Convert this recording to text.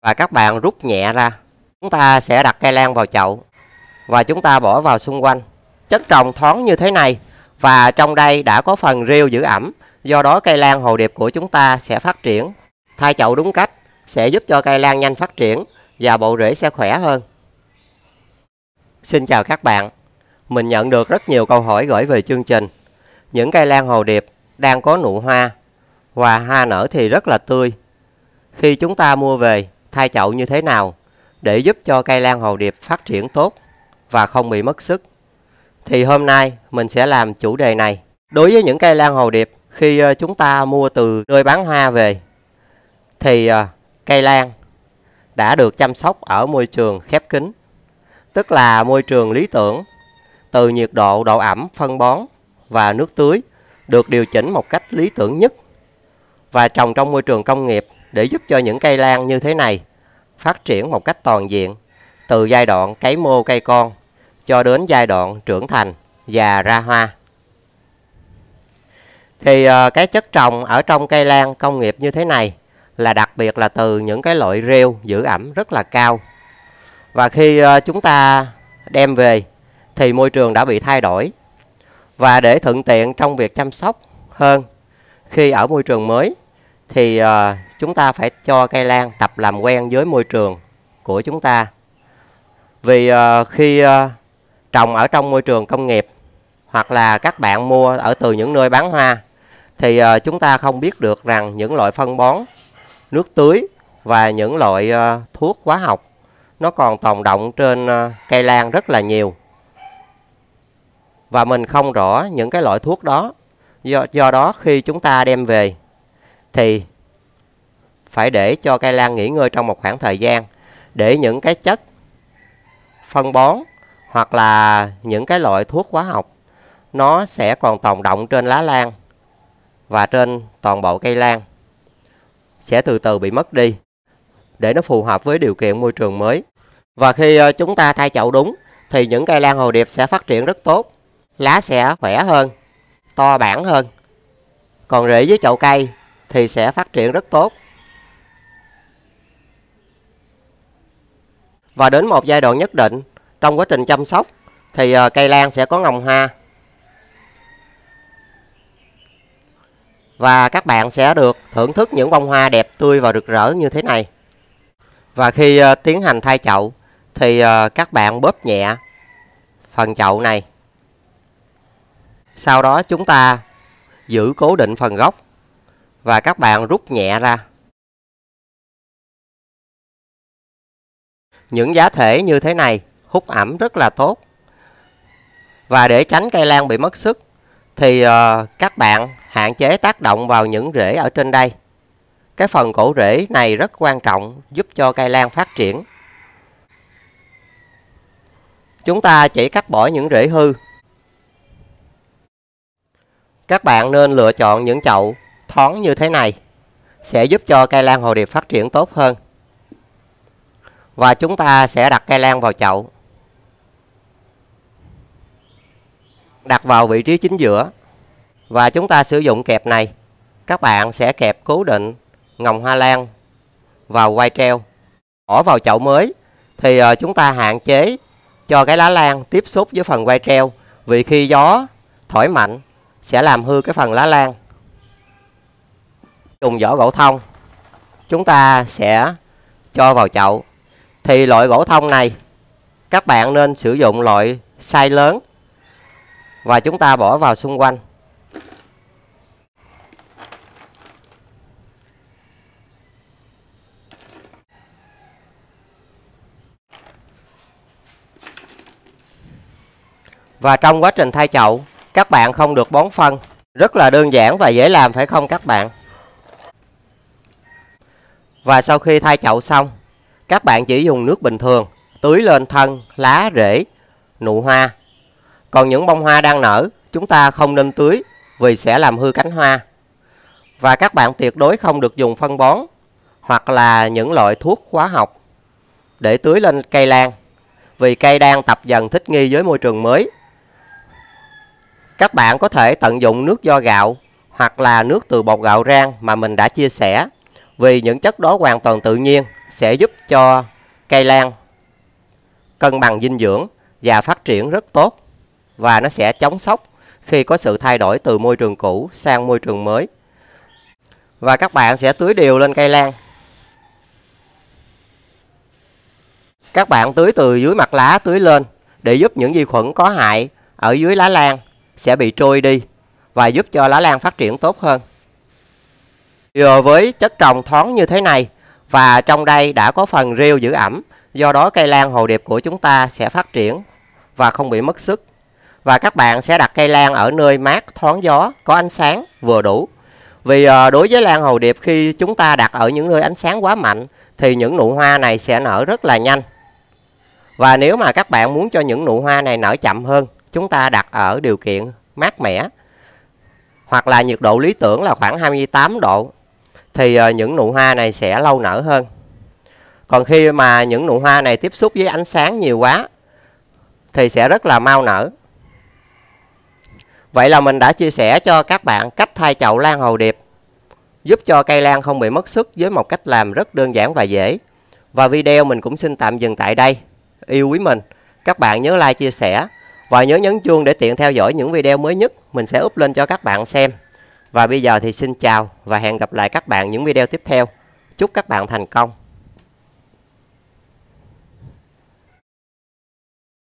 Và các bạn rút nhẹ ra. Chúng ta sẽ đặt cây lan vào chậu và chúng ta bỏ vào xung quanh. Chất trồng thoáng như thế này và trong đây đã có phần rêu giữ ẩm, do đó cây lan hồ điệp của chúng ta sẽ phát triển. Thay chậu đúng cách sẽ giúp cho cây lan nhanh phát triển và bộ rễ sẽ khỏe hơn. Xin chào các bạn. Mình nhận được rất nhiều câu hỏi gửi về chương trình. Những cây lan hồ điệp đang có nụ hoa và hoa nở thì rất là tươi. Khi chúng ta mua về, thay chậu như thế nào để giúp cho cây lan hồ điệp phát triển tốt và không bị mất sức? Thì hôm nay mình sẽ làm chủ đề này. Đối với những cây lan hồ điệp, khi chúng ta mua từ nơi bán hoa về thì cây lan đã được chăm sóc ở môi trường khép kín, tức là môi trường lý tưởng, từ nhiệt độ, độ ẩm, phân bón và nước tưới được điều chỉnh một cách lý tưởng nhất, và trồng trong môi trường công nghiệp để giúp cho những cây lan như thế này phát triển một cách toàn diện, từ giai đoạn cấy mô cây con cho đến giai đoạn trưởng thành và ra hoa. Thì cái chất trồng ở trong cây lan công nghiệp như thế này là đặc biệt là từ những cái loại rêu giữ ẩm rất là cao. Và khi chúng ta đem về thì môi trường đã bị thay đổi. Và để thuận tiện trong việc chăm sóc hơn khi ở môi trường mới thì chúng ta phải cho cây lan tập làm quen với môi trường của chúng ta. Vì khi trồng ở trong môi trường công nghiệp hoặc là các bạn mua ở từ những nơi bán hoa thì chúng ta không biết được rằng những loại phân bón, nước tưới và những loại thuốc hóa học nó còn tồn đọng trên cây lan rất là nhiều. Và mình không rõ những cái loại thuốc đó. Do đó khi chúng ta đem về thì phải để cho cây lan nghỉ ngơi trong một khoảng thời gian để những cái chất phân bón hoặc là những cái loại thuốc hóa học nó sẽ còn tồn đọng trên lá lan và trên toàn bộ cây lan, sẽ từ từ bị mất đi để nó phù hợp với điều kiện môi trường mới. Và khi chúng ta thay chậu đúng thì những cây lan hồ điệp sẽ phát triển rất tốt, lá sẽ khỏe hơn, to bản hơn. Còn rễ với chậu cây thì sẽ phát triển rất tốt. Và đến một giai đoạn nhất định trong quá trình chăm sóc thì cây lan sẽ có ngồng hoa. Và các bạn sẽ được thưởng thức những bông hoa đẹp tươi và rực rỡ như thế này. Và khi tiến hành thay chậu thì các bạn bóp nhẹ phần chậu này. Sau đó chúng ta giữ cố định phần gốc và các bạn rút nhẹ ra. Những giá thể như thế này hút ẩm rất là tốt. Và để tránh cây lan bị mất sức thì các bạn hạn chế tác động vào những rễ ở trên đây. Cái phần cổ rễ này rất quan trọng, giúp cho cây lan phát triển. Chúng ta chỉ cắt bỏ những rễ hư. Các bạn nên lựa chọn những chậu thoáng như thế này sẽ giúp cho cây lan hồ điệp phát triển tốt hơn. Và chúng ta sẽ đặt cây lan vào chậu, đặt vào vị trí chính giữa. Và chúng ta sử dụng kẹp này. Các bạn sẽ kẹp cố định ngồng hoa lan vào quai treo. Bỏ vào chậu mới thì chúng ta hạn chế cho cái lá lan tiếp xúc với phần quai treo, vì khi gió thổi mạnh sẽ làm hư cái phần lá lan. Dùng vỏ gỗ thông chúng ta sẽ cho vào chậu. Thì loại gỗ thông này các bạn nên sử dụng loại size lớn và chúng ta bỏ vào xung quanh. Và trong quá trình thay chậu các bạn không được bón phân. Rất là đơn giản và dễ làm phải không các bạn? Và sau khi thay chậu xong, các bạn chỉ dùng nước bình thường tưới lên thân, lá, rễ, nụ hoa. Còn những bông hoa đang nở chúng ta không nên tưới vì sẽ làm hư cánh hoa. Và các bạn tuyệt đối không được dùng phân bón hoặc là những loại thuốc hóa học để tưới lên cây lan, vì cây đang tập dần thích nghi với môi trường mới. Các bạn có thể tận dụng nước vo gạo hoặc là nước từ bột gạo rang mà mình đã chia sẻ Vì những chất đó hoàn toàn tự nhiên sẽ giúp cho cây lan cân bằng dinh dưỡng và phát triển rất tốt, và nó sẽ chống sốc khi có sự thay đổi từ môi trường cũ sang môi trường mới. Và các bạn sẽ tưới đều lên cây lan. Các bạn tưới từ dưới mặt lá tưới lên để giúp những vi khuẩn có hại ở dưới lá lan sẽ bị trôi đi và giúp cho lá lan phát triển tốt hơn. Với chất trồng thoáng như thế này và trong đây đã có phần rêu giữ ẩm, do đó cây lan hồ điệp của chúng ta sẽ phát triển và không bị mất sức. Và các bạn sẽ đặt cây lan ở nơi mát, thoáng gió, có ánh sáng vừa đủ. Vì đối với lan hồ điệp, khi chúng ta đặt ở những nơi ánh sáng quá mạnh thì những nụ hoa này sẽ nở rất là nhanh. Và nếu mà các bạn muốn cho những nụ hoa này nở chậm hơn, chúng ta đặt ở điều kiện mát mẻ hoặc là nhiệt độ lý tưởng là khoảng 28 độ thì những nụ hoa này sẽ lâu nở hơn. Còn khi mà những nụ hoa này tiếp xúc với ánh sáng nhiều quá thì sẽ rất là mau nở. Vậy là mình đã chia sẻ cho các bạn cách thay chậu lan hồ điệp, giúp cho cây lan không bị mất sức với một cách làm rất đơn giản và dễ. Và video mình cũng xin tạm dừng tại đây. Yêu quý mình, các bạn nhớ like, chia sẻ và nhớ nhấn chuông để tiện theo dõi những video mới nhất mình sẽ up lên cho các bạn xem. Và bây giờ thì xin chào và hẹn gặp lại các bạn những video tiếp theo. Chúc các bạn thành công.